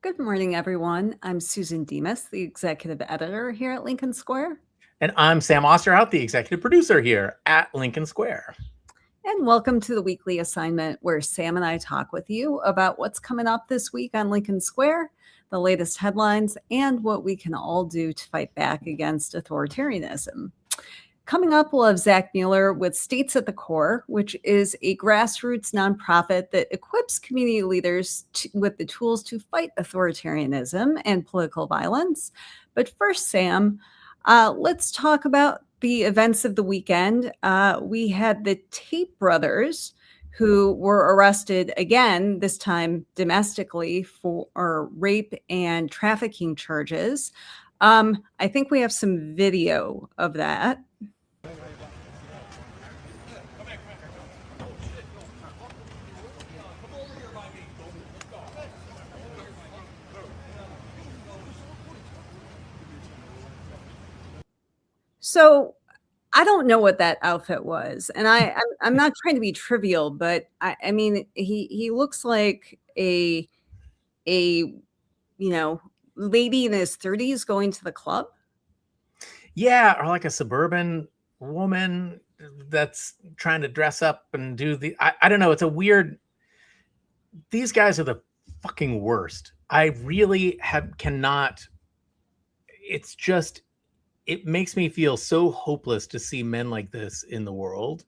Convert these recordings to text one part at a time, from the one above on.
Good morning, everyone. I'm Susan Demas, the executive editor here at Lincoln Square. And I'm Sam Osterhout, the executive producer here at Lincoln Square. And welcome to the weekly assignment where Sam and I talk with you about what's coming up this week on Lincoln Square, the latest headlines, and what we can all do to fight back against authoritarianism. Coming up, we'll have Zac Mueller with States at the Core, which is a grassroots nonprofit that equips community leaders with the tools to fight authoritarianism and political violence. But first, Sam, let's talk about the events of the weekend. We had the Tate brothers who were arrested again, this time domestically, for rape and trafficking charges. I think we have some video of that. So I don't know what that outfit was, and I'm not trying to be trivial, but I mean he looks like a lady in his 30s going to the club. Yeah, or like a suburban woman that's trying to dress up and do the I don't know, it's a weird. These guys are the fucking worst. I really cannot. It's just, it makes me feel so hopeless to see men like this in the world.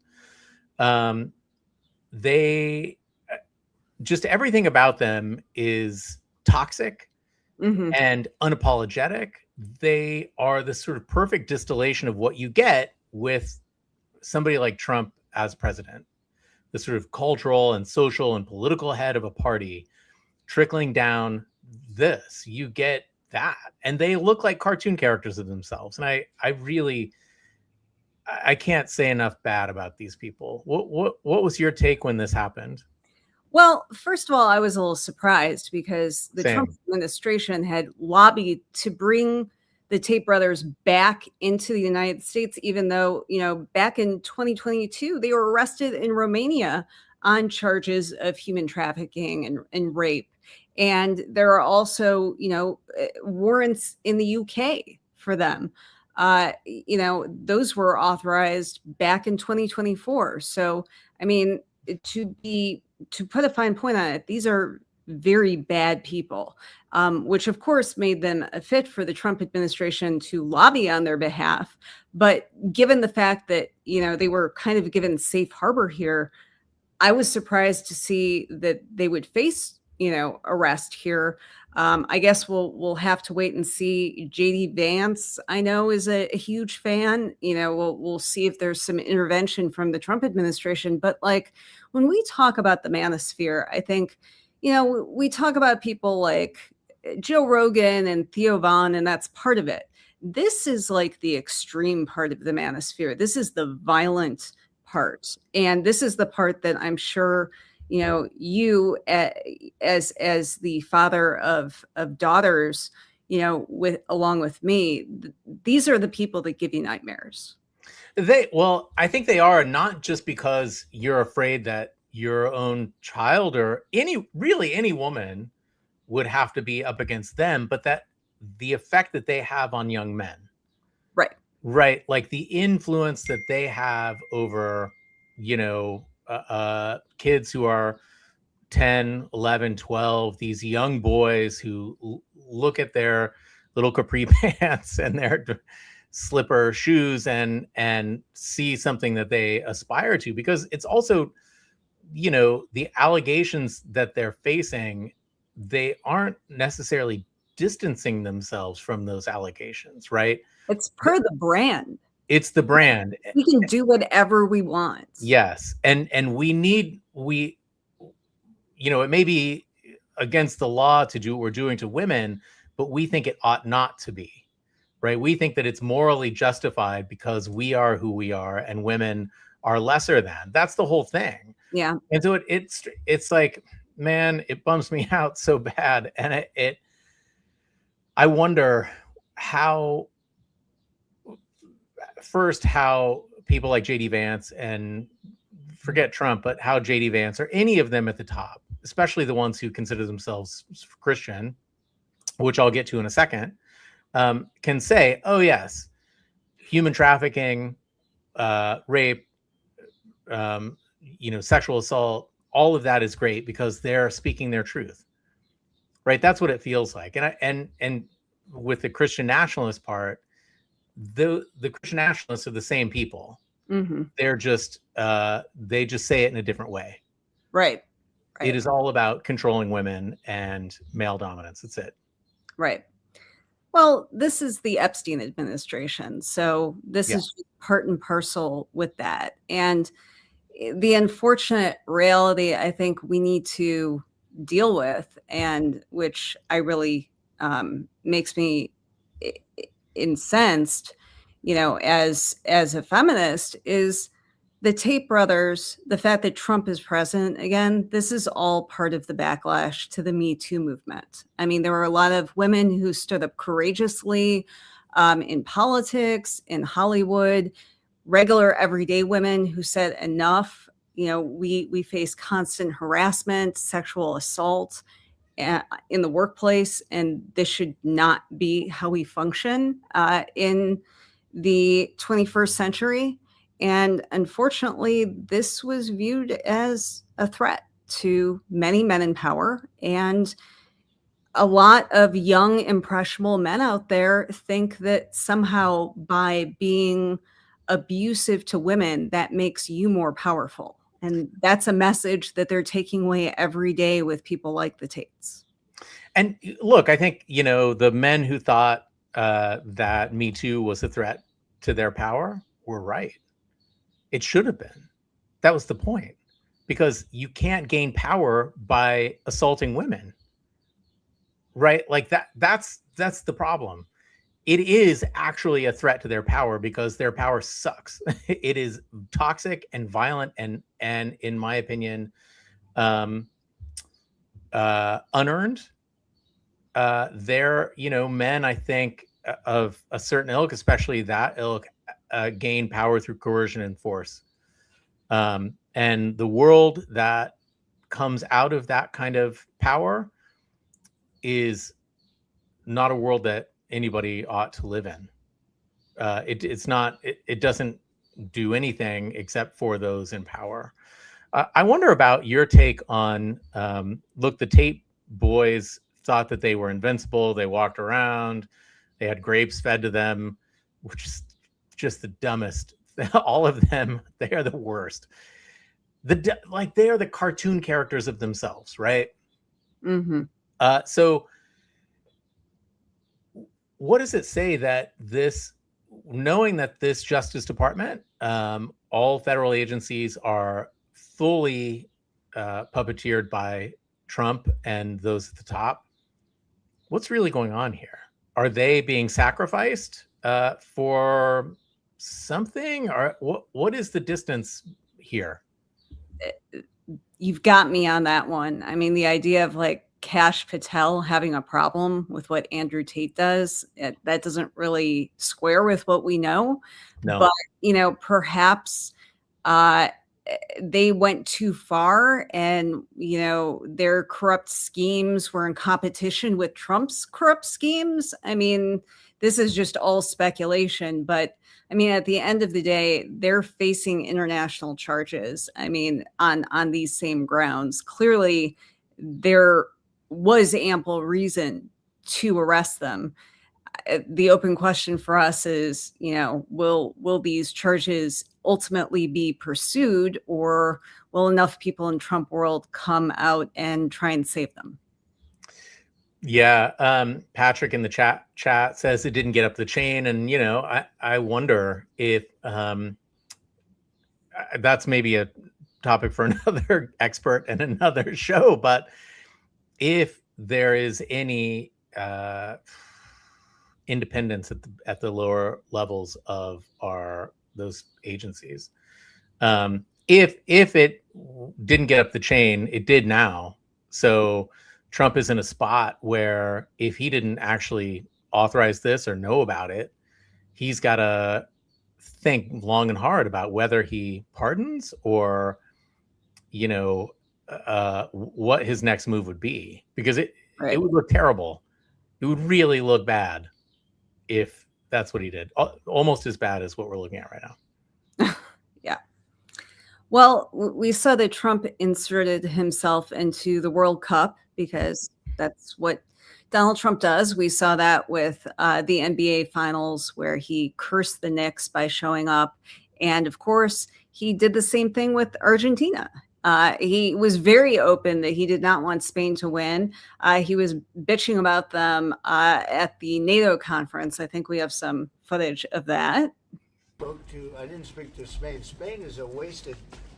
They just, everything about them is toxic and unapologetic. They are the sort of perfect distillation of what you get with somebody like Trump as president, the sort of cultural and social and political head of a party trickling down this. You get that, and they look like cartoon characters of themselves. And I can't say enough bad about these people. What was your take when this happened? Well, first of all, I was a little surprised because the Trump administration had lobbied to bring the Tate brothers back into the United States, even though, back in 2022, they were arrested in Romania on charges of human trafficking and rape. And there are also, warrants in the UK for them. Those were authorized back in 2024. So, I mean, to put a fine point on it, these are very bad people, which of course made them a fit for the Trump administration to lobby on their behalf. But given the fact that, they were kind of given safe harbor here, I was surprised to see that they would face, arrest here. I guess we'll have to wait and see. JD Vance, I know, is a huge fan. We'll see if there's some intervention from the Trump administration. But like when we talk about the Manosphere, I think, we talk about people like Joe Rogan and Theo Von, and that's part of it. This is like the extreme part of the Manosphere. This is the violent part, and this is the part that I'm sure you as the father of daughters, along with me, these are the people that give you nightmares. I think they are, not just because you're afraid that your own child or any woman would have to be up against them, but that the effect that they have on young men. Right. Like the influence that they have over, kids who are 10, 11, 12, these young boys who look at their little capri pants and their slipper shoes and see something that they aspire to, because it's also, the allegations that they're facing, they aren't necessarily distancing themselves from those allegations, right? It's per the brand. It's the brand. We can do whatever we want. Yes. And it may be against the law to do what we're doing to women, but we think it ought not to be, right? We think that it's morally justified because we are who we are and women are lesser than. That's the whole thing. Yeah. And so it's like, man, it bums me out so bad. And I wonder how people like JD Vance, and forget Trump, but how JD Vance or any of them at the top, especially the ones who consider themselves Christian, which I'll get to in a second, can say, oh yes, human trafficking, rape, sexual assault, all of that is great because they're speaking their truth, right? That's what it feels like. And with the Christian nationalist part, the Christian nationalists are the same people. Mm-hmm. They're just they just say it in a different way. Right. It is all about controlling women and male dominance. That's it. Right. Well, this is the Epstein administration, so this is part and parcel with that. And the unfortunate reality I think we need to deal with, and which I really makes me incensed, as a feminist, is the Tate brothers, the fact that Trump is president again. This is all part of the backlash to the Me Too movement. I mean, there were a lot of women who stood up courageously in politics, in Hollywood, regular everyday women who said enough. We face constant harassment, sexual assault in the workplace, and this should not be how we function in the 21st century. And unfortunately, this was viewed as a threat to many men in power. And a lot of young, impressionable men out there think that somehow by being abusive to women, that makes you more powerful. And that's a message that they're taking away every day with people like the Tates. And look, I think, the men who thought that Me Too was a threat to their power were right. It should have been. That was the point, because you can't gain power by assaulting women, right? Like that's the problem. It is actually a threat to their power because their power sucks. It is toxic and violent and in my opinion, unearned. They're, men, I think, of a certain ilk, especially that ilk, gain power through coercion and force. And the world that comes out of that kind of power is not a world that anybody ought to live in. It's not, it doesn't do anything except for those in power. I wonder about your take on, look, the Tate boys thought that they were invincible. They walked around, they had grapes fed to them, which is just the dumbest. All of them, they are the worst. They are the cartoon characters of themselves, right? Mm-hmm. So what does it say that knowing that this Justice Department, all federal agencies are fully puppeteered by Trump and those at the top, what's really going on here? Are they being sacrificed for something, or what is the distance here? You've got me on that one. I mean, the idea of Kash Patel having a problem with what Andrew Tate does, that doesn't really square with what we know. No. But, perhaps they went too far and, their corrupt schemes were in competition with Trump's corrupt schemes. I mean, this is just all speculation, but I mean, at the end of the day, they're facing international charges. I mean, on these same grounds. Clearly, there was ample reason to arrest them. The open question for us is, will these charges ultimately be pursued, or will enough people in Trump world come out and try and save them? Yeah, Patrick in the chat says it didn't get up the chain, and I wonder if that's maybe a topic for another expert and another show. But if there is any independence at the lower levels of those agencies, if it didn't get up the chain, it did now. So Trump is in a spot where if he didn't actually authorize this or know about it, he's got to think long and hard about whether he pardons or, what his next move would be, because it would look terrible It would really look bad if that's what he did. Almost as bad as what we're looking at right now. Yeah. Well, we saw that Trump inserted himself into the World Cup because that's what Donald Trump does. We saw that with the NBA Finals where he cursed the Knicks by showing up. And of course, he did the same thing with Argentina. He was very open that he did not want Spain to win. He was bitching about them at the NATO conference. I think we have some footage of that. I didn't speak to Spain. Spain is a wasted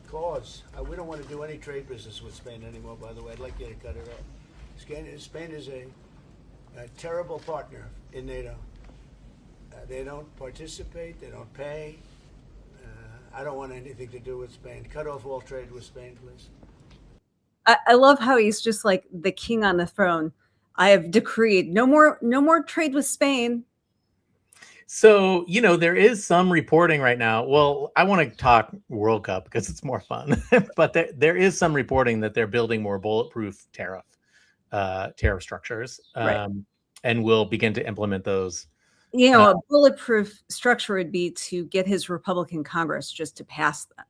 cause. We don't want to do any trade business with Spain anymore, by the way. I'd like you to cut it off. Spain is a terrible partner in NATO. They don't participate. They don't pay. I don't want anything to do with Spain. Cut off all trade with Spain, please. I love how he's just like the king on the throne. I have decreed no more trade with Spain. So, there is some reporting right now. Well, I want to talk World Cup because it's more fun, but there is some reporting that they're building more bulletproof tariff structures, right. And will begin to implement those. A bulletproof structure would be to get his Republican Congress just to pass them.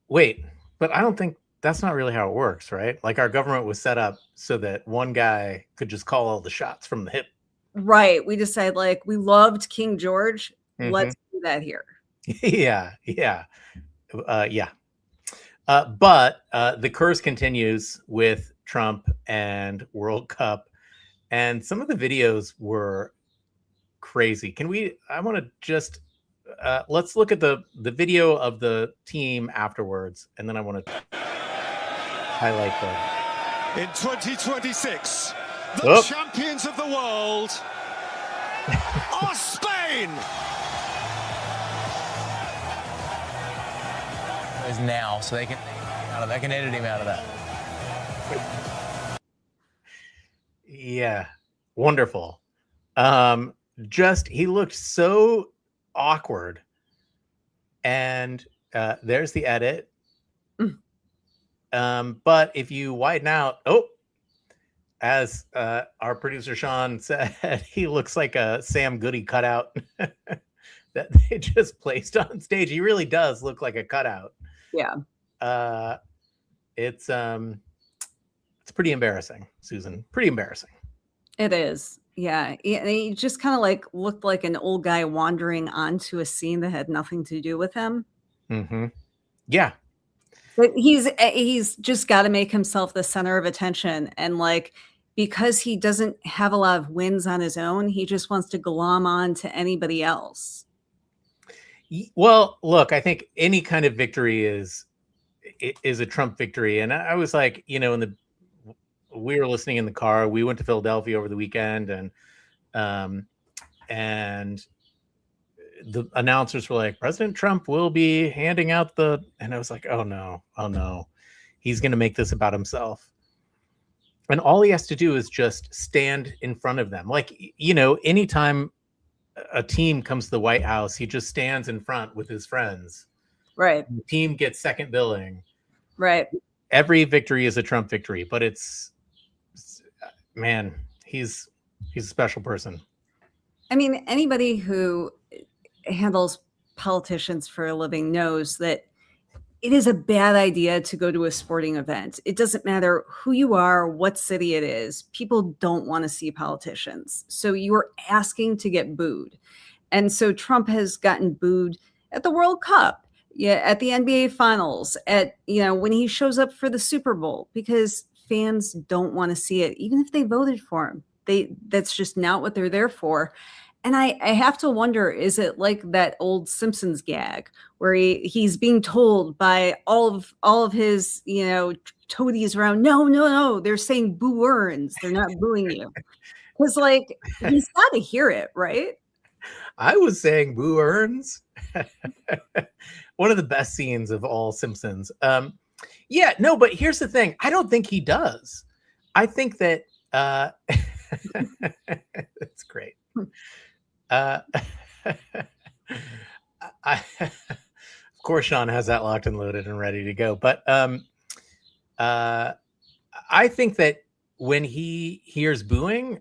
Wait, but I don't think that's not really how it works, right? Like our government was set up so that one guy could just call all the shots from the hip. Right. We decide we loved King George. Mm-hmm. Let's do that here. Yeah. But the curse continues with Trump and World Cup. And some of the videos were crazy. I want to just, let's look at the video of the team afterwards. And then I want to highlight them. In 2026, the champions of the world are Spain. Is now, so they can edit him out of that. Yeah, wonderful. He looked so awkward, and there's the edit. But if you widen out, as our producer Sean said, he looks like a Sam Goody cutout that they just placed on stage. He really does look like a cutout. Yeah. It's pretty embarrassing, Susan. Pretty embarrassing. It is. Yeah. He just kind of looked like an old guy wandering onto a scene that had nothing to do with him. Mm-hmm. Yeah. But he's just got to make himself the center of attention. And because he doesn't have a lot of wins on his own, he just wants to glom on to anybody else. Well, look, I think any kind of victory is a Trump victory. And I was like, we were listening in the car. We went to Philadelphia over the weekend, and the announcers were like, President Trump will be handing out and I was like, oh no, he's going to make this about himself. And all he has to do is just stand in front of them. Anytime a team comes to the White House, he just stands in front with his friends. Right. The team gets second billing. Right. Every victory is a Trump victory, but man, he's a special person. I mean, anybody who handles politicians for a living knows that it is a bad idea to go to a sporting event. It doesn't matter who you are, what city it is. People don't want to see politicians. So you're asking to get booed. And so Trump has gotten booed at the World Cup, at the NBA Finals, when he shows up for the Super Bowl, because fans don't want to see it, even if they voted for him. That's just not what they're there for. And I have to wonder, is it like that old Simpsons gag where he's being told by all of his, toadies around, no, they're saying boo earns. They're not booing you. Because he's got to hear it, right? I was saying boo earns. One of the best scenes of all Simpsons. Yeah, no, but here's the thing. I don't think he does. I think that that's great. Of course, Sean has that locked and loaded and ready to go. But I think that when he hears booing,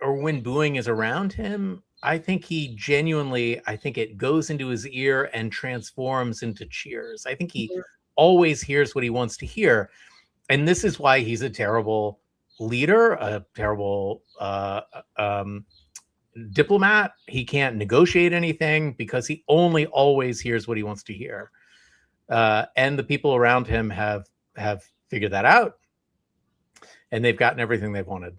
or when booing is around him, I think he genuinely, I think it goes into his ear and transforms into cheers. I think he always hears what he wants to hear. And this is why he's a terrible leader, a terrible diplomat. He can't negotiate anything because he only always hears what he wants to hear. And the people around him have figured that out, and they've gotten everything they've wanted.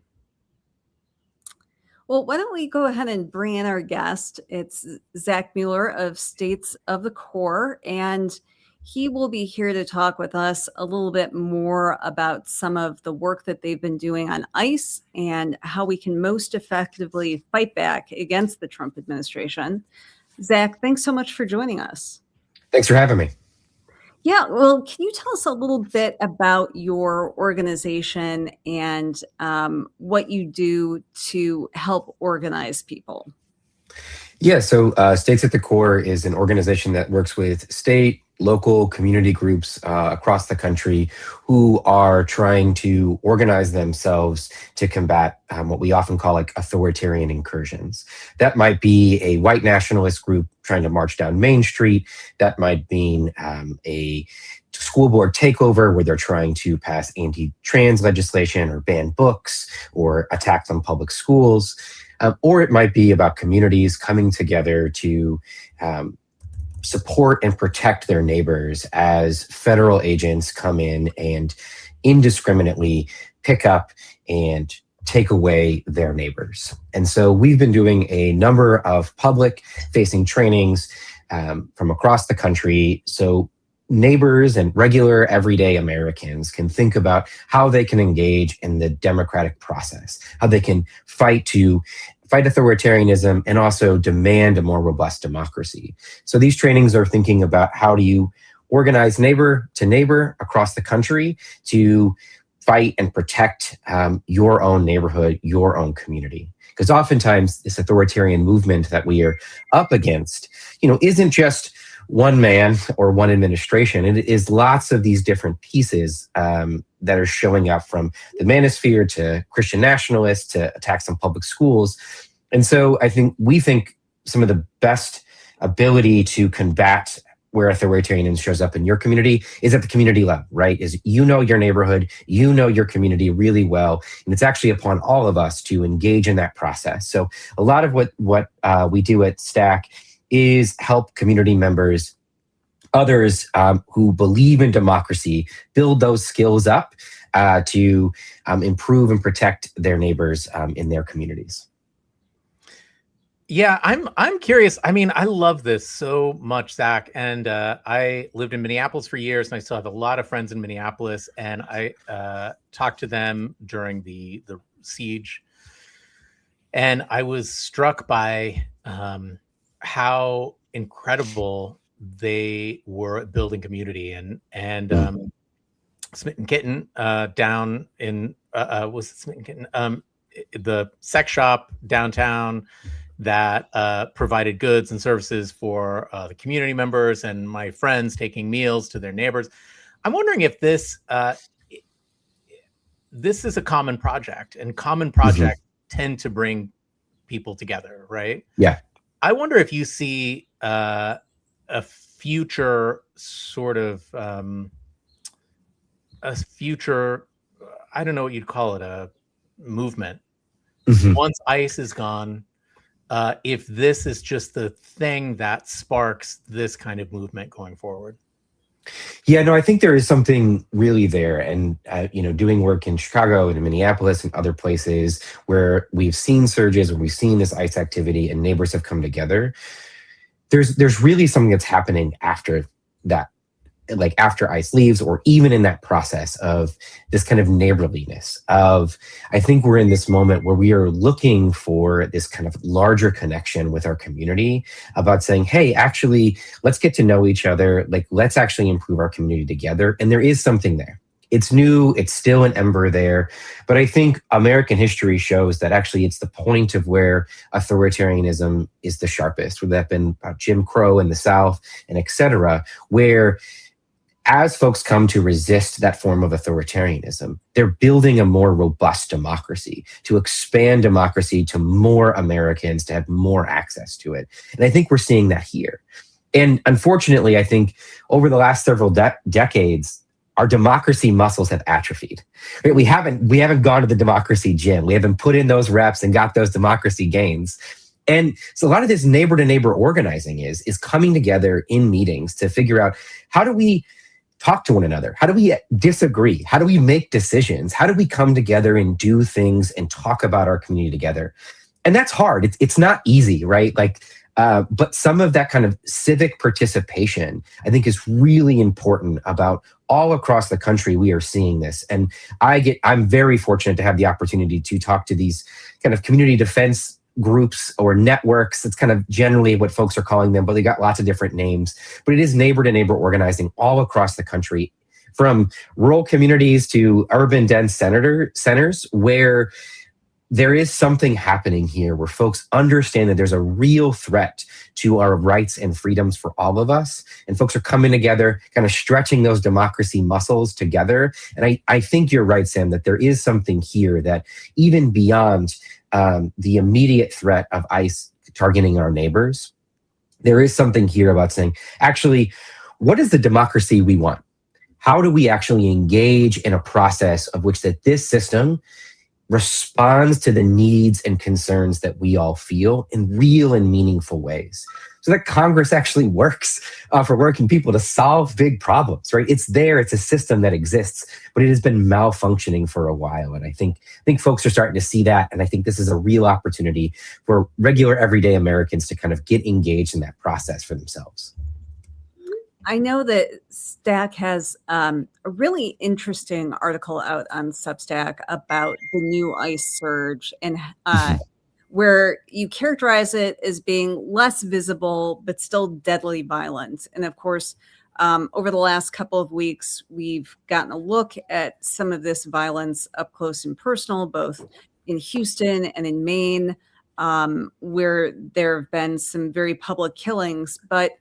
Well, why don't we go ahead and bring in our guest? It's Zac Mueller of States of the Core, and he will be here to talk with us a little bit more about some of the work that they've been doing on ICE and how we can most effectively fight back against the Trump administration. Zac, thanks so much for joining us. Thanks for having me. Yeah, well, can you tell us a little bit about your organization and what you do to help organize people? Yeah, so States at the Core is an organization that works with state, local community groups across the country who are trying to organize themselves to combat what we often call like authoritarian incursions. That might be a white nationalist group trying to march down Main Street. That might mean a school board takeover where they're trying to pass anti-trans legislation or ban books or attacks on public schools. Or it might be about communities coming together to support and protect their neighbors as federal agents come in and indiscriminately pick up and take away their neighbors. And so we've been doing a number of public-facing trainings from across the country so neighbors and regular everyday Americans can think about how they can engage in the democratic process, how they can fight authoritarianism and also demand a more robust democracy. So these trainings are thinking about how do you organize neighbor to neighbor across the country to fight and protect your own neighborhood, your own community. Because oftentimes this authoritarian movement that we are up against, isn't just one man or one administration. It is lots of these different pieces that are showing up, from the Manosphere to Christian nationalists to attacks on public schools. And so we think some of the best ability to combat where authoritarianism shows up in your community is at the community level, right? Is your neighborhood, your community really well. And it's actually upon all of us to engage in that process. So a lot of what we do at STAC is help community members, others who believe in democracy, build those skills up to improve and protect their neighbors in their communities. Yeah, I'm curious. I mean, I love this so much, Zac. And I lived in Minneapolis for years, and I still have a lot of friends in Minneapolis. And I talked to them during the siege, and I was struck by how incredible they were at building community. And Smitten Kitten down in was it Smitten Kitten? The sex shop downtown that provided goods and services for the community members and my friends taking meals to their neighbors. I'm wondering if this is a common project, and common projects tend to bring people together, right? Yeah. I wonder if you see a future sort of I don't know what you'd call it, a movement. Once ICE is gone, if this is just the thing that sparks this kind of movement going forward. Yeah, no, I think there is something really there. And, doing work in Chicago and in Minneapolis and other places where we've seen surges, where we've seen this ICE activity and neighbors have come together, there's really something that's happening after that, like after ICE leaves, or even in that process of this kind of neighborliness of, I think we're in this moment where we are looking for this kind of larger connection with our community about saying, hey, actually, let's get to know each other. Like, let's actually improve our community together. And there is something there. It's new, it's still an ember there. But I think American history shows that actually it's the point of where authoritarianism is the sharpest, whether that been Jim Crow in the South and et cetera, where as folks come to resist that form of authoritarianism, they're building a more robust democracy, to expand democracy to more Americans, to have more access to it. And I think we're seeing that here. And unfortunately, I think over the last several decades, our democracy muscles have atrophied. Right? We haven't gone to the democracy gym. We haven't put in those reps and got those democracy gains. And so a lot of this neighbor-to-neighbor organizing is coming together in meetings to figure out, how do we talk to one another? How do we disagree? How do we make decisions? How do we come together and do things and talk about our community together? And that's hard. It's not easy, right? But some of that kind of civic participation, I think, is really important. About all across the country, we are seeing this. And I'm very fortunate to have the opportunity to talk to these kind of community defense groups or networks. It's kind of generally what folks are calling them, but they got lots of different names. But it is neighbor-to-neighbor organizing all across the country, from rural communities to urban dense centers, where there is something happening here where folks understand that there's a real threat to our rights and freedoms for all of us. And folks are coming together, kind of stretching those democracy muscles together. And I think you're right, Sam, that there is something here that, even beyond the immediate threat of ICE targeting our neighbors, there is something here about saying, actually, what is the democracy we want? How do we actually engage in a process of which that this system responds to the needs and concerns that we all feel in real and meaningful ways, so that Congress actually works for working people to solve big problems, right? It's there, it's a system that exists, but it has been malfunctioning for a while. And I think folks are starting to see that. And I think this is a real opportunity for regular, everyday Americans to kind of get engaged in that process for themselves. I know that Stack has a really interesting article out on Substack about the new ICE surge, and where you characterize it as being less visible, but still deadly violent. And of course, over the last couple of weeks, we've gotten a look at some of this violence up close and personal, both in Houston and in Maine, where there have been some very public killings. But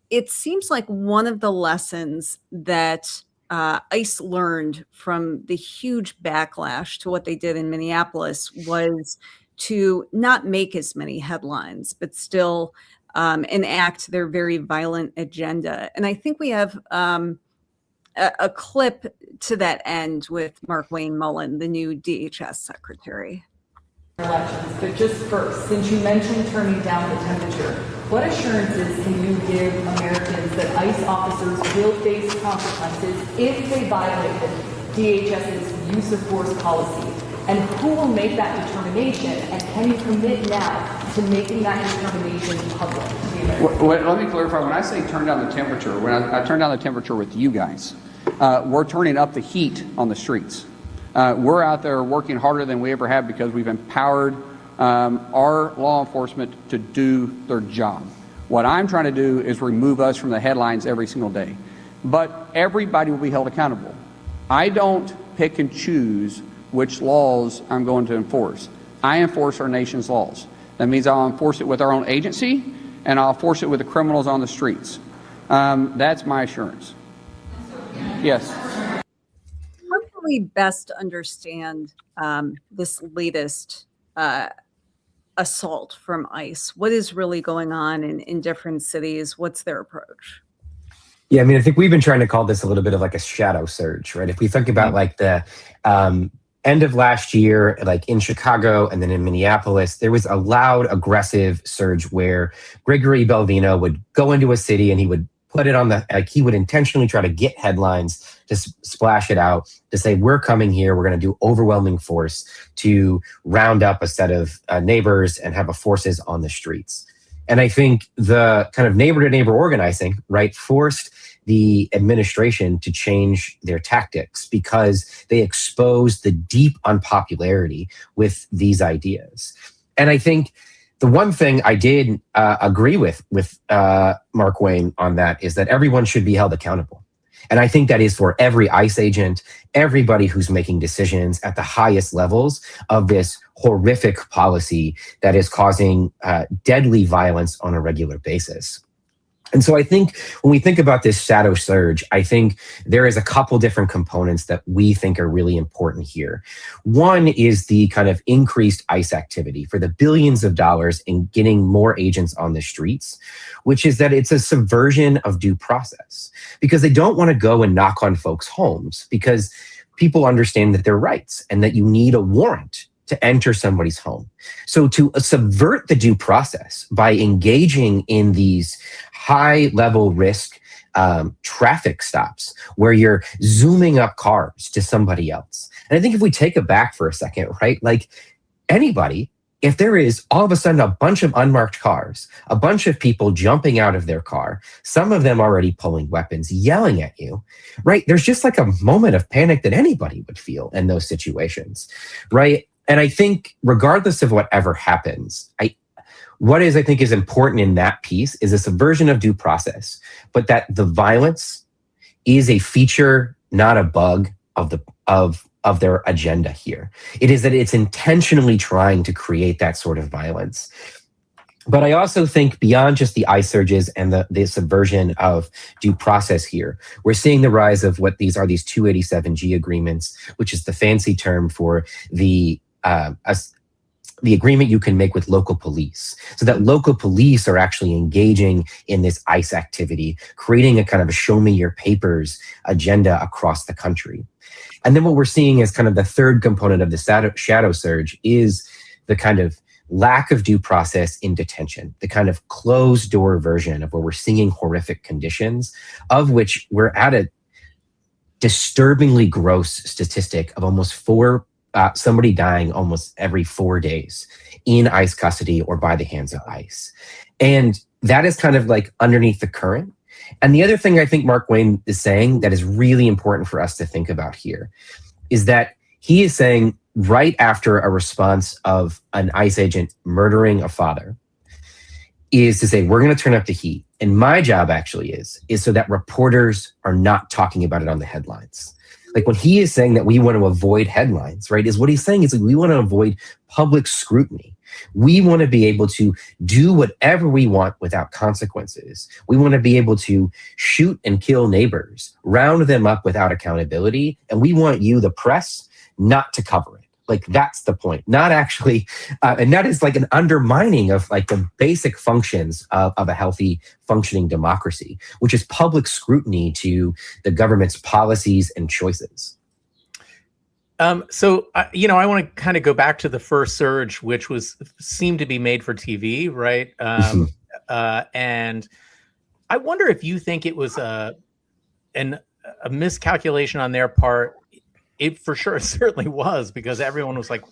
it seems like one of the lessons that ICE learned from the huge backlash to what they did in Minneapolis was to not make as many headlines, but still enact their very violent agenda. And I think we have a clip to that end with Mark Wayne Mullen, the new DHS secretary. Elections, but just first, since you mentioned turning down the temperature, what assurances can you give Americans that ICE officers will face consequences if they violate the DHS's use of force policy? And who will make that determination? And can you commit now to making that determination public? Let me clarify. When I say turn down the temperature, when I turn down the temperature with you guys, we're turning up the heat on the streets. We're out there working harder than we ever have because we've empowered our law enforcement to do their job. What I'm trying to do is remove us from the headlines every single day. But everybody will be held accountable. I don't pick and choose which laws I'm going to enforce. I enforce our nation's laws. That means I'll enforce it with our own agency, and I'll enforce it with the criminals on the streets. That's my assurance. Yes. How can we best understand this latest assault from ICE? What is really going on in different cities? What's their approach? Yeah, I mean, I think we've been trying to call this a little bit of like a shadow surge, right? If we think about like the end of last year, like in Chicago and then in Minneapolis, there was a loud, aggressive surge where Gregory Belvino would go into a city and he would put it on he would intentionally try to get headlines to splash it out, to say, we're coming here, we're going to do overwhelming force to round up a set of neighbors and have forces on the streets. And I think the kind of neighbor-to-neighbor organizing, right, forced the administration to change their tactics because they exposed the deep unpopularity with these ideas. And I think the one thing I did agree with Mark Wayne on that is that everyone should be held accountable. And I think that is for every ICE agent, everybody who's making decisions at the highest levels of this horrific policy that is causing deadly violence on a regular basis. And so I think when we think about this shadow surge, I think there is a couple different components that we think are really important here. One is the kind of increased ICE activity for the billions of dollars in getting more agents on the streets, which is that it's a subversion of due process because they don't want to go and knock on folks' homes because people understand that they're rights and that you need a warrant to enter somebody's home. So to subvert the due process by engaging in these high level risk traffic stops where you're zooming up cars to somebody else. And I think if we take it back for a second, right? Like anybody, if there is all of a sudden a bunch of unmarked cars, a bunch of people jumping out of their car, some of them already pulling weapons, yelling at you, right? There's just like a moment of panic that anybody would feel in those situations, right? And I think regardless of whatever happens, what I think is important in that piece is a subversion of due process, but that the violence is a feature, not a bug of their agenda here. It is that it's intentionally trying to create that sort of violence. But I also think beyond just the ICE surges and the subversion of due process here, we're seeing the rise of what these 287G agreements, which is the fancy term for the agreement you can make with local police, so that local police are actually engaging in this ICE activity, creating a kind of a show me your papers agenda across the country. And then what we're seeing as kind of the third component of the shadow surge is the kind of lack of due process in detention, the kind of closed door version of where we're seeing horrific conditions, of which we're at a disturbingly gross statistic of almost somebody dying almost every 4 days in ICE custody or by the hands of ICE. And that is kind of like underneath the current. And the other thing I think Mark Wayne is saying that is really important for us to think about here is that he is saying right after a response of an ICE agent murdering a father is to say, we're going to turn up the heat. And my job actually is so that reporters are not talking about it on the headlines. Like when he is saying that we want to avoid headlines, right, is what he's saying is like we want to avoid public scrutiny. We want to be able to do whatever we want without consequences. We want to be able to shoot and kill neighbors, round them up without accountability. And we want you, the press, not to cover it. Like that's the point, not actually. And that is like an undermining of like the basic functions of a healthy functioning democracy, which is public scrutiny to the government's policies and choices. So I want to kind of go back to the first surge, which seemed to be made for TV, right? And I wonder if you think it was a miscalculation on their part. It for sure certainly was, because everyone was like,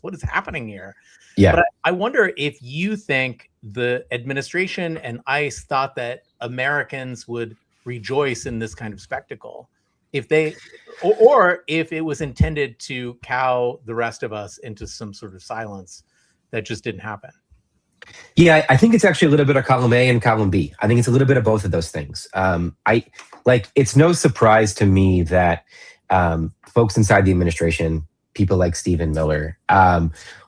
what is happening here? Yeah. But I wonder if you think the administration and ICE thought that Americans would rejoice in this kind of spectacle, if they, or if it was intended to cow the rest of us into some sort of silence that just didn't happen. Yeah, I think it's actually a little bit of column A and column B. I think it's a little bit of both of those things. It's no surprise to me that folks inside the administration, people like Stephen Miller,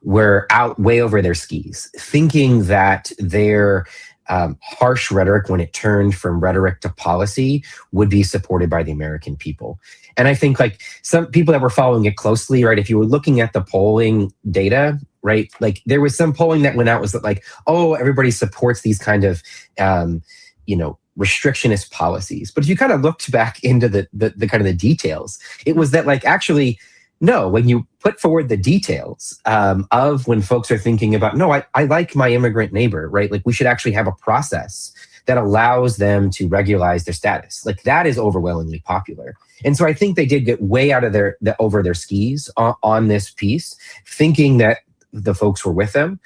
were out way over their skis, thinking that their harsh rhetoric, when it turned from rhetoric to policy, would be supported by the American people. And I think like some people that were following it closely, right, if you were looking at the polling data, right, like there was some polling that went out was that like, oh, everybody supports these kind of, restrictionist policies. But if you kind of looked back into the kind of the details, it was that like, actually, no, when you put forward the details of when folks are thinking about, no, I like my immigrant neighbor, right? Like we should actually have a process that allows them to regularize their status. Like that is overwhelmingly popular. And so I think they did get way out of over their skis on this piece, thinking that the folks were with them.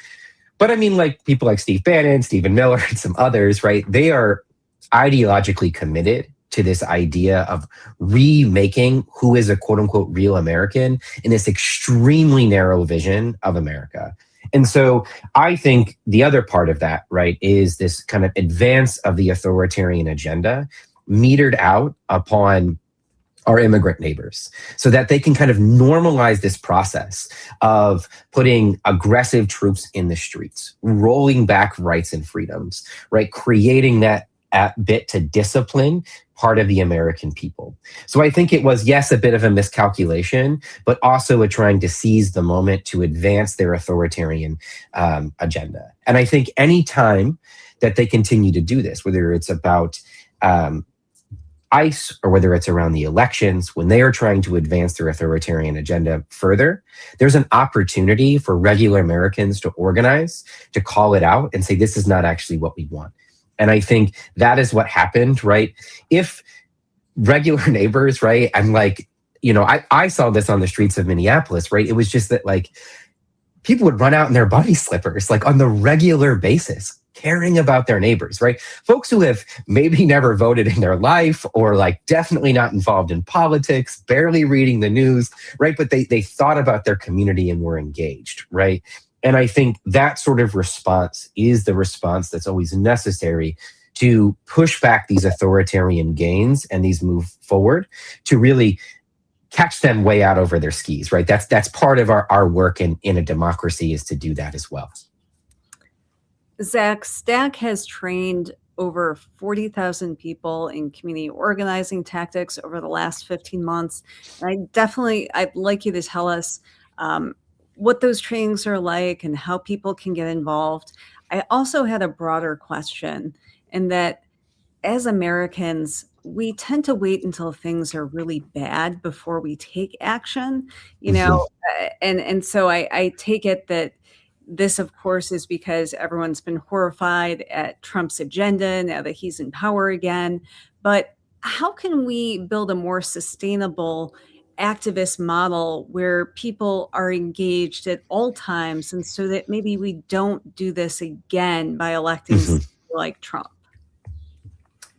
But I mean, like people like Steve Bannon, Stephen Miller, and some others, right? They are ideologically committed to this idea of remaking who is a quote unquote real American in this extremely narrow vision of America. And so I think the other part of that, right, is this kind of advance of the authoritarian agenda metered out upon our immigrant neighbors so that they can kind of normalize this process of putting aggressive troops in the streets, rolling back rights and freedoms, right? Creating that bit to discipline part of the American people. So I think it was, yes, a bit of a miscalculation, but also a trying to seize the moment to advance their authoritarian agenda. And I think any time that they continue to do this, whether it's about ICE or whether it's around the elections, when they are trying to advance their authoritarian agenda further, there's an opportunity for regular Americans to organize, to call it out and say, this is not actually what we want. And I think that is what happened, right? If regular neighbors, right, I'm like, you know, I saw this on the streets of Minneapolis, right? It was just that like people would run out in their bunny slippers, like on the regular basis, caring about their neighbors, right? Folks who have maybe never voted in their life or like definitely not involved in politics, barely reading the news, right? But they thought about their community and were engaged, right? And I think that sort of response is the response that's always necessary to push back these authoritarian gains and these move forward to really catch them way out over their skis, right? That's part of our work in a democracy, is to do that as well. Zac, STAC has trained over 40,000 people in community organizing tactics over the last 15 months. And I'd like you to tell us what those trainings are like and how people can get involved. I also had a broader question in that as Americans, we tend to wait until things are really bad before we take action, you know, and so I take it that this, of course, is because everyone's been horrified at Trump's agenda now that he's in power again. But how can we build a more sustainable activist model where people are engaged at all times, and so that maybe we don't do this again by electing somebody like Trump?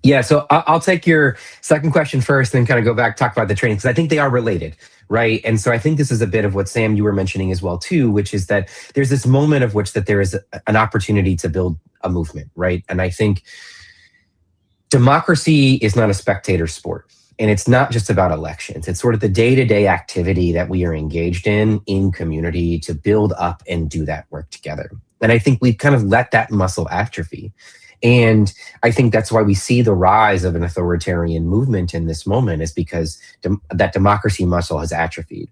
Yeah, so I'll take your second question first, then kind of go back, talk about the training, because I think they are related, right? And so I think this is a bit of what, Sam, you were mentioning as well, too, which is that there's this moment of which that there is an opportunity to build a movement, right? And I think democracy is not a spectator sport. And it's not just about elections. It's sort of the day-to-day activity that we are engaged in community to build up and do that work together. And I think we've kind of let that muscle atrophy. And I think that's why we see the rise of an authoritarian movement in this moment, is because that democracy muscle has atrophied.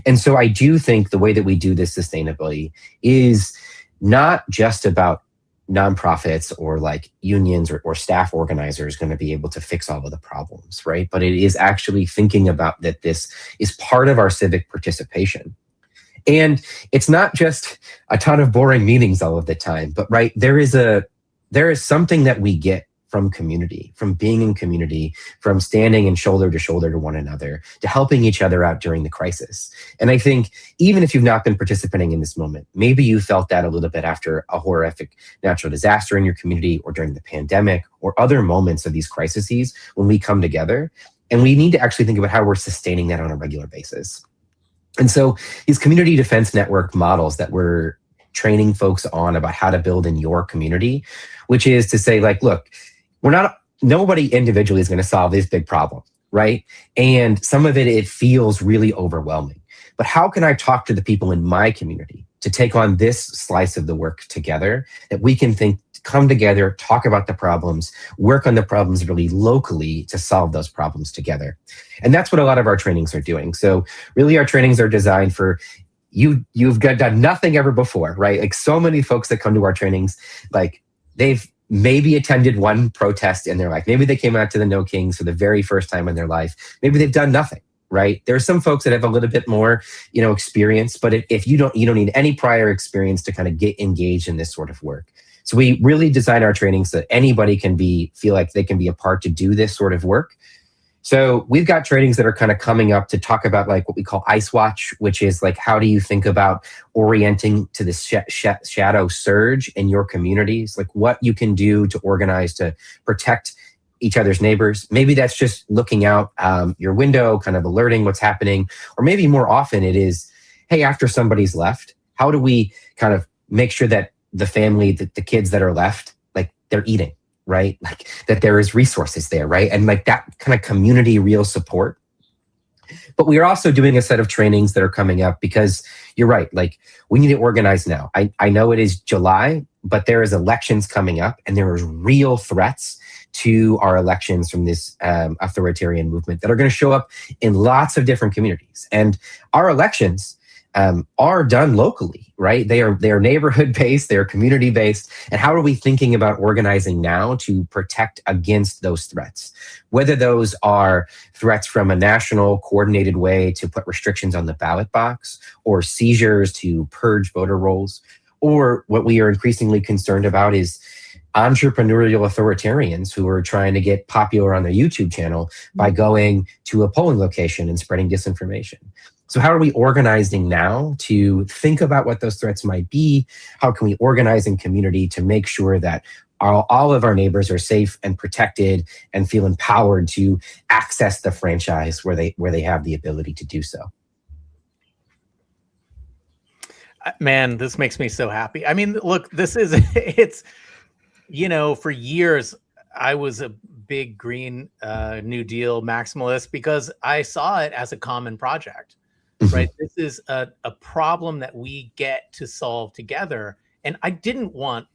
And so I do think the way that we do this sustainably is not just about nonprofits or like unions or staff organizers going to be able to fix all of the problems, right? But it is actually thinking about that this is part of our civic participation. And it's not just a ton of boring meetings all of the time, but right, there is something that we get from community, from being in community, from standing and shoulder to shoulder to one another, to helping each other out during the crisis. And I think even if you've not been participating in this moment, maybe you felt that a little bit after a horrific natural disaster in your community or during the pandemic or other moments of these crises when we come together. And we need to actually think about how we're sustaining that on a regular basis. And so these community defense network models that we're training folks on about how to build in your community, which is to say, like, look, nobody individually is going to solve this big problem, right? And some of it feels really overwhelming. But how can I talk to the people in my community to take on this slice of the work together, that we can come together, talk about the problems, work on the problems really locally to solve those problems together? And that's what a lot of our trainings are doing. So really our trainings are designed for you've done nothing ever before, right? Like so many folks that come to our trainings, like they've maybe attended one protest in their life. Maybe they came out to the No Kings for the very first time in their life. Maybe they've done nothing, right? There are some folks that have a little bit more, experience, but if you don't need any prior experience to kind of get engaged in this sort of work. So we really design our trainings so that anybody can feel like they can be a part to do this sort of work. So we've got trainings that are kind of coming up to talk about like what we call Ice Watch, which is like, how do you think about orienting to this shadow surge in your communities? Like what you can do to organize to protect each other's neighbors. Maybe that's just looking out your window, kind of alerting what's happening. Or maybe more often it is, hey, after somebody's left, how do we kind of make sure that the family, the kids that are left, like they're eating, right? Like that there is resources there, right? And like that kind of community real support. But we are also doing a set of trainings that are coming up because you're right. Like, we need to organize now. I know it is July, but there is elections coming up, and there is real threats to our elections from this authoritarian movement that are going to show up in lots of different communities. And our elections are done locally, right? They are neighborhood based, they are community based. And how are we thinking about organizing now to protect against those threats? Whether those are threats from a national coordinated way to put restrictions on the ballot box, or seizures to purge voter rolls, or what we are increasingly concerned about is entrepreneurial authoritarians who are trying to get popular on their YouTube channel by going to a polling location and spreading disinformation. So how are we organizing now to think about what those threats might be? How can we organize in community to make sure that all of our neighbors are safe and protected and feel empowered to access the franchise where they have the ability to do so? Man, this makes me so happy. I mean, look, it's, for years, I was a big Green New Deal maximalist because I saw it as a common project. Right. This is a problem that we get to solve together. And I didn't want,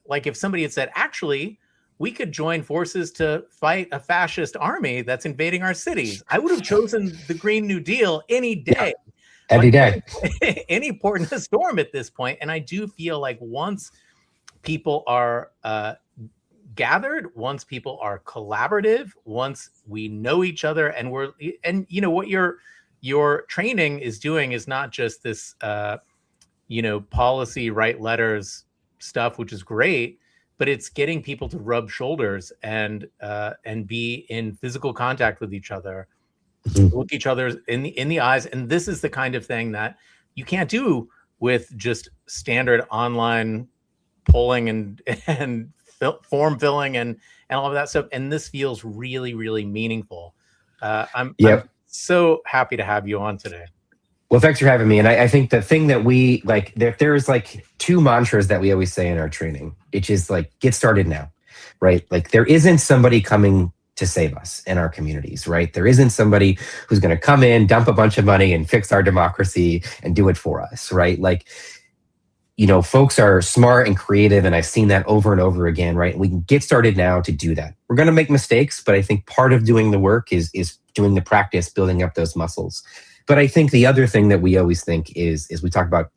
like if somebody had said, actually, we could join forces to fight a fascist army that's invading our cities, I would have chosen the Green New Deal any day. Every day. Any port in a storm at this point. And I do feel like once people are gathered, once people are collaborative, once we know each other and what your training is doing is not just this, policy, write letters stuff, which is great, but it's getting people to rub shoulders and be in physical contact with each other, look each other in the eyes. And this is the kind of thing that you can't do with just standard online polling and form filling and all of that stuff. And this feels really, really meaningful. I'm so happy to have you on today. Well, thanks for having me. And I think the thing that we like, there's like two mantras that we always say in our training, which is like, get started now, right? Like, there isn't somebody coming to save us in our communities, right? There isn't somebody who's going to come in, dump a bunch of money and fix our democracy and do it for us, right? Like, folks are smart and creative, and I've seen that over and over again, right? We can get started now to do that. We're going to make mistakes, but I think part of doing the work is doing the practice, building up those muscles. But I think the other thing that we always think is we talk about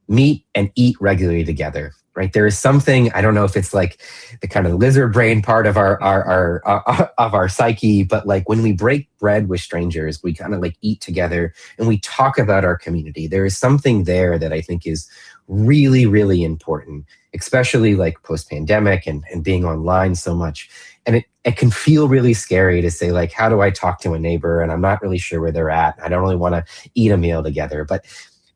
meet and eat regularly together, right? There is something, I don't know if it's like the kind of lizard brain part of our psyche, but like when we break bread with strangers, we kind of like eat together and we talk about our community. There is something there that I think is really, really important, especially like post-pandemic and being online so much. And it can feel really scary to say, like, how do I talk to a neighbor? And I'm not really sure where they're at. I don't really want to eat a meal together. But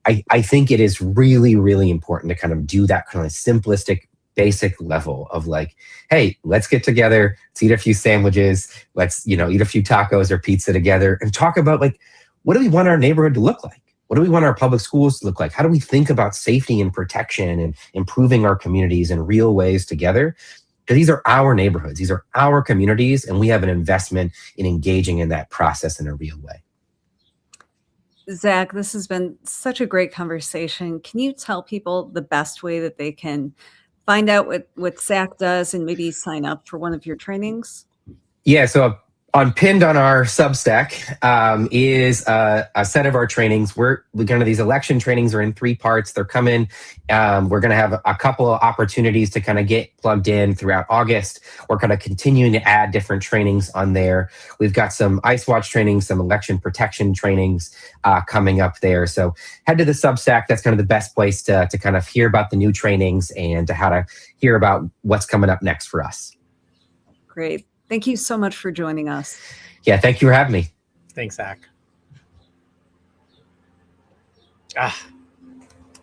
I think it is really, really important to kind of do that kind of simplistic, basic level of like, hey, let's get together, let's eat a few sandwiches, let's, eat a few tacos or pizza together and talk about like, what do we want our neighborhood to look like? What do we want our public schools to look like? How do we think about safety and protection and improving our communities in real ways together? Because these are our neighborhoods, these are our communities, and we have an investment in engaging in that process in a real way. Zac, this has been such a great conversation. Can you tell people the best way that they can find out what Zac does and maybe sign up for one of your trainings? Yeah, so pinned on our Substack is a set of our trainings. These election trainings are in 3 parts. They're coming. We're going to have a couple of opportunities to kind of get plugged in throughout August. We're kind of continuing to add different trainings on there. We've got some Ice Watch trainings, some election protection trainings coming up there. So head to the Substack. That's kind of the best place to kind of hear about the new trainings and to how to hear about what's coming up next for us. Great. Thank you so much for joining us. Yeah, thank you for having me. Thanks, Zac.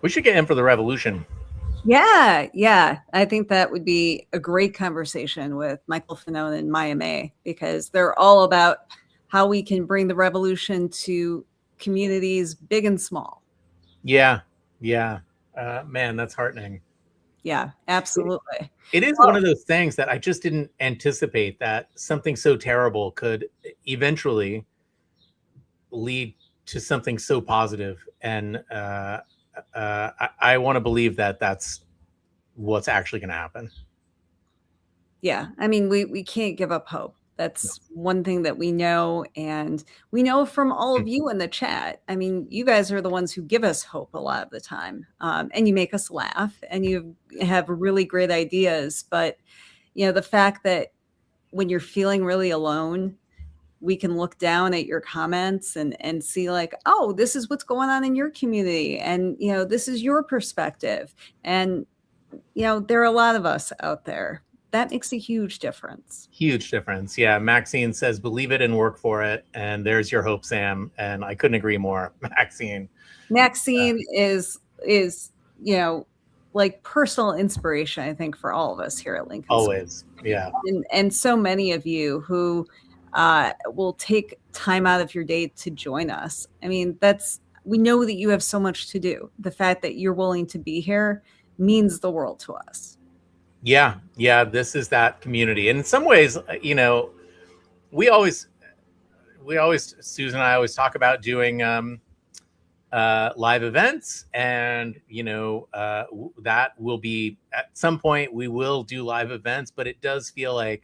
We should get in for the revolution. Yeah. I think that would be a great conversation with Michael Fanone and Maya May, because they're all about how we can bring the revolution to communities big and small. Yeah. Man, that's heartening. Yeah, absolutely. It is one of those things that I just didn't anticipate, that something so terrible could eventually lead to something so positive. And I want to believe that that's what's actually going to happen. Yeah. I mean, we can't give up hope. That's one thing that we know. And we know from all of you in the chat. I mean, you guys are the ones who give us hope a lot of the time. And you make us laugh and you have really great ideas. But, the fact that when you're feeling really alone, we can look down at your comments and see like, oh, this is what's going on in your community. And, this is your perspective. And, there are a lot of us out there. That makes a huge difference. Huge difference. Yeah. Maxine says, believe it and work for it. And there's your hope, Sam. And I couldn't agree more. Maxine is, like personal inspiration, I think, for all of us here at Lincoln. Always. Yeah. And so many of you who will take time out of your day to join us. I mean, we know that you have so much to do. The fact that you're willing to be here means the world to us. Yeah. This is that community. And in some ways, we always, Susan and I always talk about doing live events, and that will be at some point we will do live events, but it does feel like,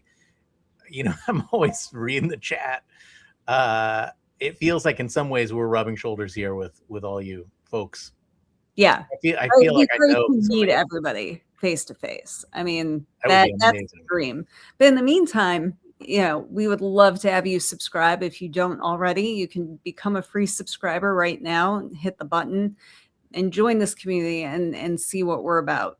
I'm always reading the chat. It feels like in some ways we're rubbing shoulders here with all you folks. Yeah. I feel like I know to meet everybody face to face. I mean, that's the dream. But in the meantime, we would love to have you subscribe. If you don't already, you can become a free subscriber right now and hit the button and join this community and see what we're about.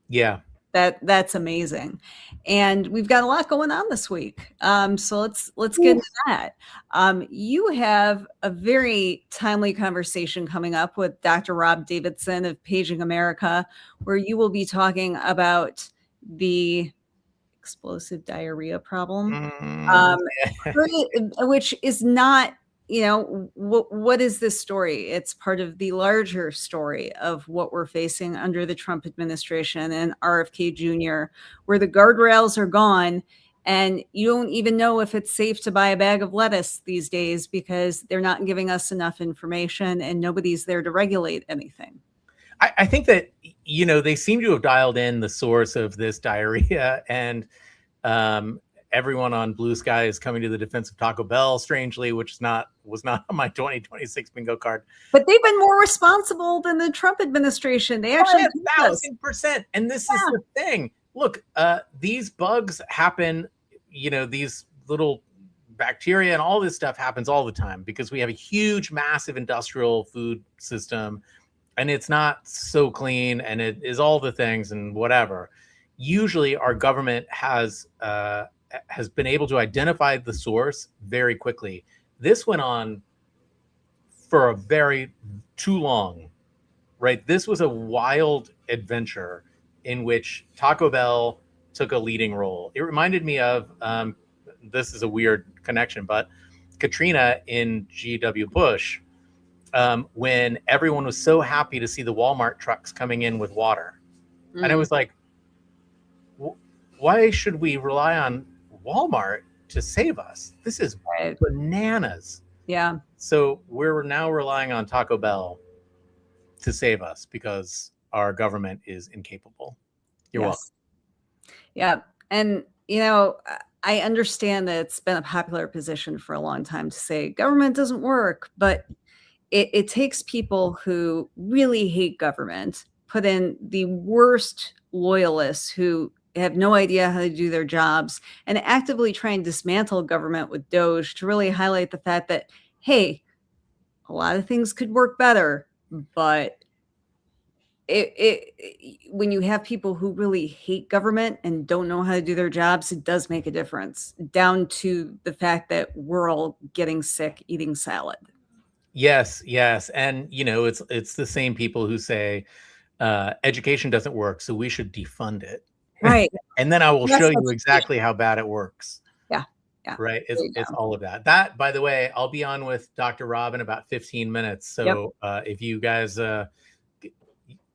Yeah. That's amazing. And we've got a lot going on this week. So let's get into that. You have a very timely conversation coming up with Dr. Rob Davidson of Paging America, where you will be talking about the explosive diarrhea problem, which is not, what is this story? It's part of the larger story of what we're facing under the Trump administration and RFK Jr., where the guardrails are gone and you don't even know if it's safe to buy a bag of lettuce these days because they're not giving us enough information and nobody's there to regulate anything. I think that, they seem to have dialed in the source of this diarrhea, and everyone on Blue Sky is coming to the defense of Taco Bell, strangely, which was not on my 2026 bingo card. But they've been more responsible than the Trump administration. They actually 1,000%. And this is the thing. Look, these bugs happen, these little bacteria and all this stuff happens all the time because we have a huge, massive industrial food system, and it's not so clean, and it is all the things and whatever. Usually our government has been able to identify the source very quickly. This went on for a very too long, right? This was a wild adventure in which Taco Bell took a leading role. It reminded me of, this is a weird connection, but Katrina in G.W. Bush, when everyone was so happy to see the Walmart trucks coming in with water. And it was like, why should we rely on Walmart to save us? This is bananas. Yeah. So we're now relying on Taco Bell to save us because our government is incapable. You're welcome. Yeah. And, I understand that it's been a popular position for a long time to say government doesn't work, but it takes people who really hate government, put in the worst loyalists who have no idea how to do their jobs, and actively try and dismantle government with Doge to really highlight the fact that, hey, a lot of things could work better, but when you have people who really hate government and don't know how to do their jobs, it does make a difference, down to the fact that we're all getting sick eating salad. Yes. And, it's the same people who say education doesn't work, so we should defund it. Right. And then I will show you exactly how bad it works. Yeah. Right. It's all of that. That, by the way, I'll be on with Dr. Rob in about 15 minutes. So if you guys, I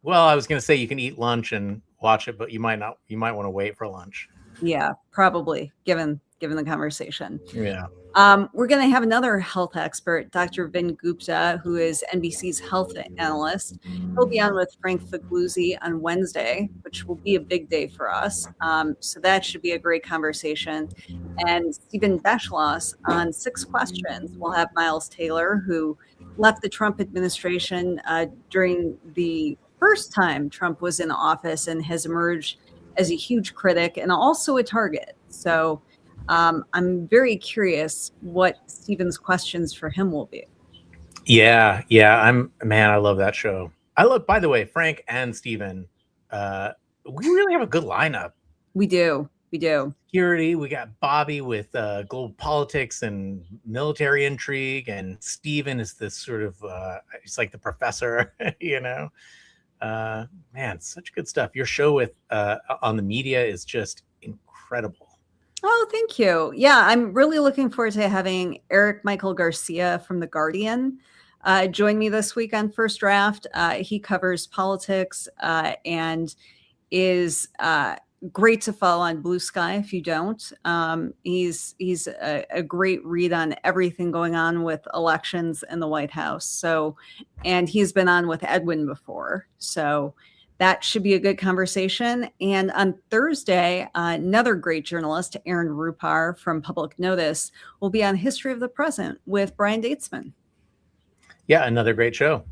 was going to say you can eat lunch and watch it, but you might not. You might want to wait for lunch. Yeah, probably, given the conversation. Yeah. We're going to have another health expert, Dr. Vin Gupta, who is NBC's health analyst. He'll be on with Frank Figluzzi on Wednesday, which will be a big day for us. So that should be a great conversation. And Stephen Beschloss on 6 Questions. We'll have Miles Taylor, who left the Trump administration during the first time Trump was in office and has emerged as a huge critic and also a target. So I'm very curious what Stephen's questions for him will be. Yeah. I love that show. By the way, Frank and Stephen, we really have a good lineup. We do. Security, we got Bobby with global politics and military intrigue, and Stephen is this sort of, he's like the professor, man, such good stuff. Your show with on the media is just incredible. Oh, thank you. Yeah, I'm really looking forward to having Eric Michael Garcia from The Guardian join me this week on First Draft. He covers politics and is great to follow on Blue Sky if you don't. He's a great read on everything going on with elections in the White House. So, and he's been on with Edwin before. So that should be a good conversation. And on Thursday, another great journalist, Aaron Rupar from Public Notice, will be on History of the Present with Brian Datesman. Yeah, another great show.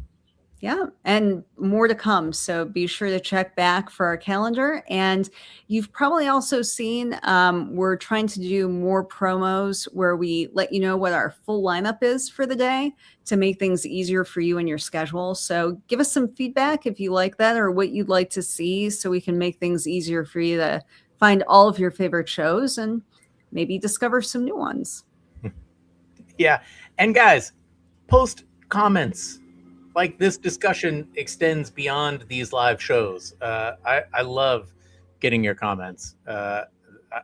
Yeah, and more to come. So be sure to check back for our calendar. And you've probably also seen we're trying to do more promos where we let you know what our full lineup is for the day to make things easier for you and your schedule. So give us some feedback if you like that or what you'd like to see so we can make things easier for you to find all of your favorite shows and maybe discover some new ones. Yeah. And guys, post comments. Like, this discussion extends beyond these live shows. I love getting your comments. I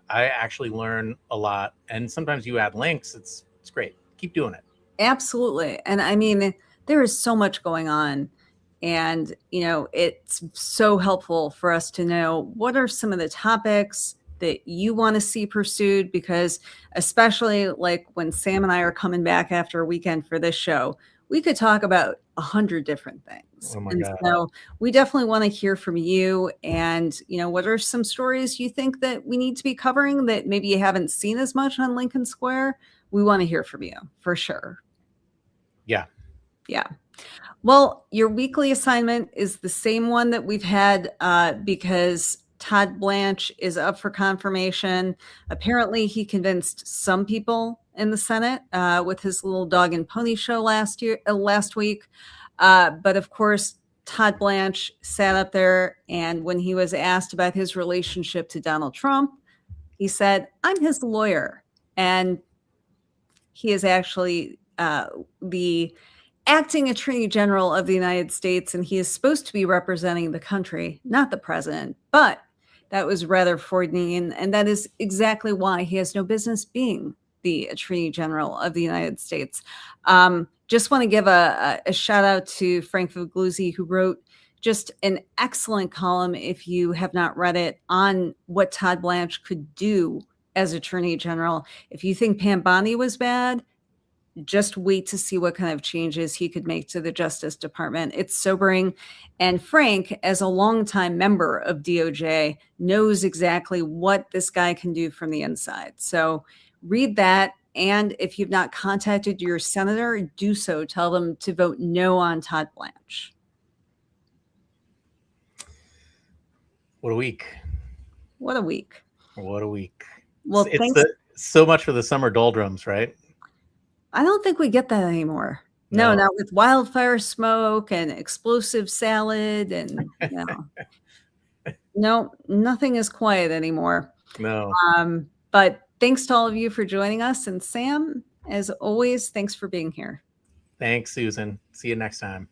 actually learn a lot, and sometimes you add links. It's great. Keep doing it. Absolutely. And I mean, there is so much going on, and it's so helpful for us to know what are some of the topics that you want to see pursued, because especially like when Sam and I are coming back after a weekend for this show, we could talk about 100 different things. Oh my and God. So we definitely want to hear from you. And, what are some stories you think that we need to be covering that maybe you haven't seen as much on Lincoln Square? We want to hear from you for sure. Yeah. Yeah. Well, your weekly assignment is the same one that we've had because Todd Blanche is up for confirmation. Apparently, he convinced some people in the Senate with his little dog and pony show last week. But of course, Todd Blanche sat up there, and when he was asked about his relationship to Donald Trump, he said, "I'm his lawyer." And he is actually the acting Attorney General of the United States, and he is supposed to be representing the country, not the president. But that was rather Freudian, and that is exactly why he has no business being the Attorney General of the United States. Just want to give a shout out to Frank Figluzzi, who wrote just an excellent column, if you have not read it, on what Todd Blanche could do as Attorney General. If you think Pam Bondi was bad, just wait to see what kind of changes he could make to the Justice Department. It's sobering. And Frank, as a longtime member of DOJ, knows exactly what this guy can do from the inside. So read that. And if you've not contacted your senator, do so. Tell them to vote no on Todd Blanche. What a week. What a week. What a week. Well, it's so much for the summer doldrums, right? I don't think we get that anymore. No, not with wildfire smoke and explosive salad and no, nothing is quiet anymore. No. But thanks to all of you for joining us. And Sam, as always, thanks for being here. Thanks, Susan. See you next time.